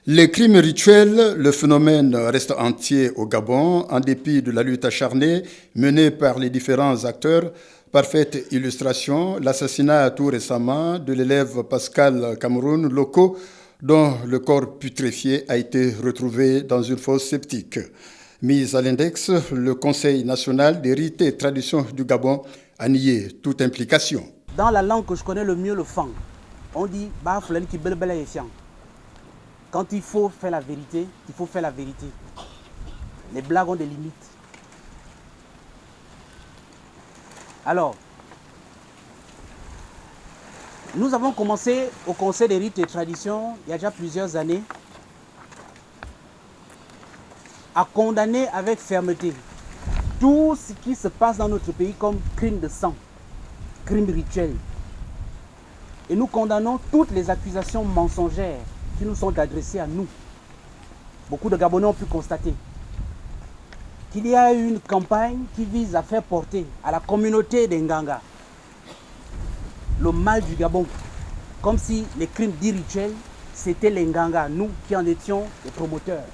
Les crimes rituels, le phénomène reste entier au Gabon, en dépit de la lutte acharnée menée par les différents acteurs. Parfaite illustration, l'assassinat tout récemment de l'élève Pascal Cameroun Loco, dont le corps putréfié a été retrouvé dans une fosse septique. Mis à l'index, le Conseil national des rites et traditions du Gabon a nié toute implication. Dans la langue que je connais le mieux, le fang, on dit bah qui belbele fiang. Quand il faut faire la vérité, il faut faire la vérité. Les blagues ont des limites. Alors, nous avons commencé au Conseil des rites et traditions, il y a déjà plusieurs années, à condamner avec fermeté tout ce qui se passe dans notre pays comme crime de sang, crime rituel. Et nous condamnons toutes les accusations mensongères qui nous sont adressées à nous. Beaucoup de Gabonais ont pu constater qu'il y a eu une campagne qui vise à faire porter à la communauté des Nganga le mal du Gabon, comme si les crimes dits rituels, c'était les Nganga, nous qui en étions les promoteurs.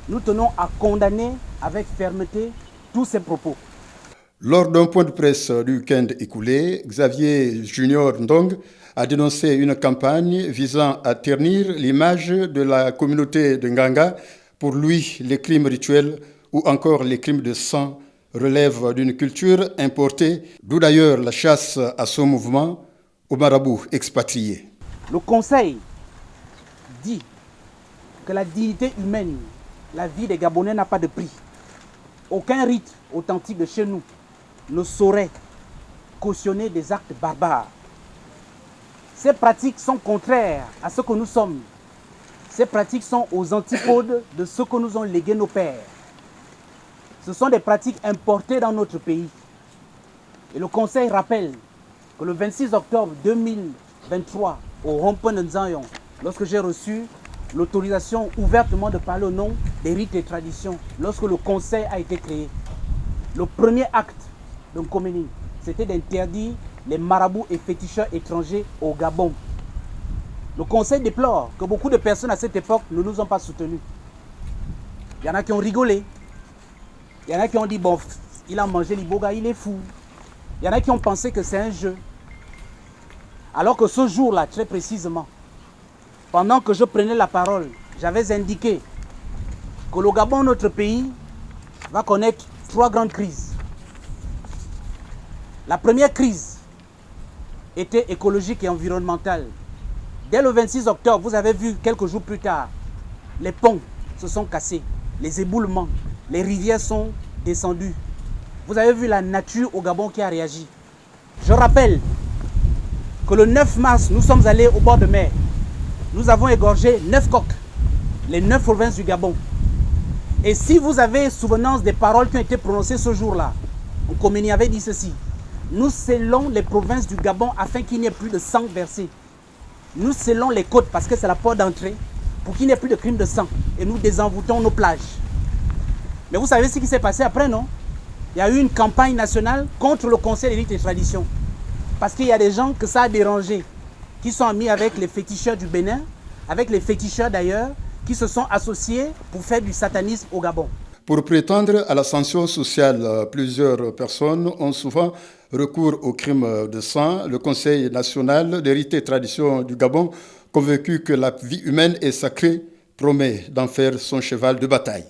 Nous tenons à condamner avec fermeté tous ces propos. Lors d'un point de presse du week-end écoulé, Xavier Junior Ndong a dénoncé une campagne visant à ternir l'image de la communauté de Nganga. Pour lui, les crimes rituels ou encore les crimes de sang relèvent d'une culture importée, d'où d'ailleurs la chasse à ce mouvement aux marabouts expatriés. Le Conseil dit que la dignité humaine, la vie des Gabonais n'a pas de prix. Aucun rite authentique de chez nous ne saurait cautionner des actes barbares. Ces pratiques sont contraires à ce que nous sommes. Ces pratiques sont aux antipodes de ce que nous ont légué nos pères. Ce sont des pratiques importées dans notre pays. Et le Conseil rappelle que le 26 octobre 2023, au rond-point de Nzayon, lorsque j'ai reçu l'autorisation ouvertement de parler au nom des rites et traditions, lorsque le Conseil a été créé, le premier acte d'un communing, c'était d'interdire les marabouts et féticheurs étrangers au Gabon. Le Conseil déplore que beaucoup de personnes à cette époque ne nous ont pas soutenus. Il y en a qui ont rigolé. Il y en a qui ont dit, bon, il a mangé l'iboga, il est fou. Il y en a qui ont pensé que c'est un jeu. Alors que ce jour-là, très précisément, pendant que je prenais la parole, j'avais indiqué que le Gabon, notre pays, va connaître 3 grandes crises. La première crise était écologique et environnementale. Dès le 26 octobre, vous avez vu quelques jours plus tard, les ponts se sont cassés, les éboulements, les rivières sont descendues. Vous avez vu la nature au Gabon qui a réagi. Je rappelle que le 9 mars, nous sommes allés au bord de mer. Nous avons égorgé 9 coqs, les 9 provinces du Gabon. Et si vous avez souvenance des paroles qui ont été prononcées ce jour-là, Nkomeni avait dit ceci: nous scellons les provinces du Gabon afin qu'il n'y ait plus de sang versé. Nous scellons les côtes parce que c'est la porte d'entrée pour qu'il n'y ait plus de crimes de sang. Et nous désenvoûtons nos plages. Mais vous savez ce qui s'est passé après, non? Il y a eu une campagne nationale contre le Conseil des rites et traditions. Parce qu'il y a des gens que ça a dérangé, qui sont amis avec les féticheurs du Bénin, avec les féticheurs d'ailleurs, qui se sont associés pour faire du satanisme au Gabon. Pour prétendre à l'ascension sociale, plusieurs personnes ont souvent recours aux crimes de sang. Le Conseil national des rites et traditions du Gabon, convaincu que la vie humaine est sacrée, promet d'en faire son cheval de bataille.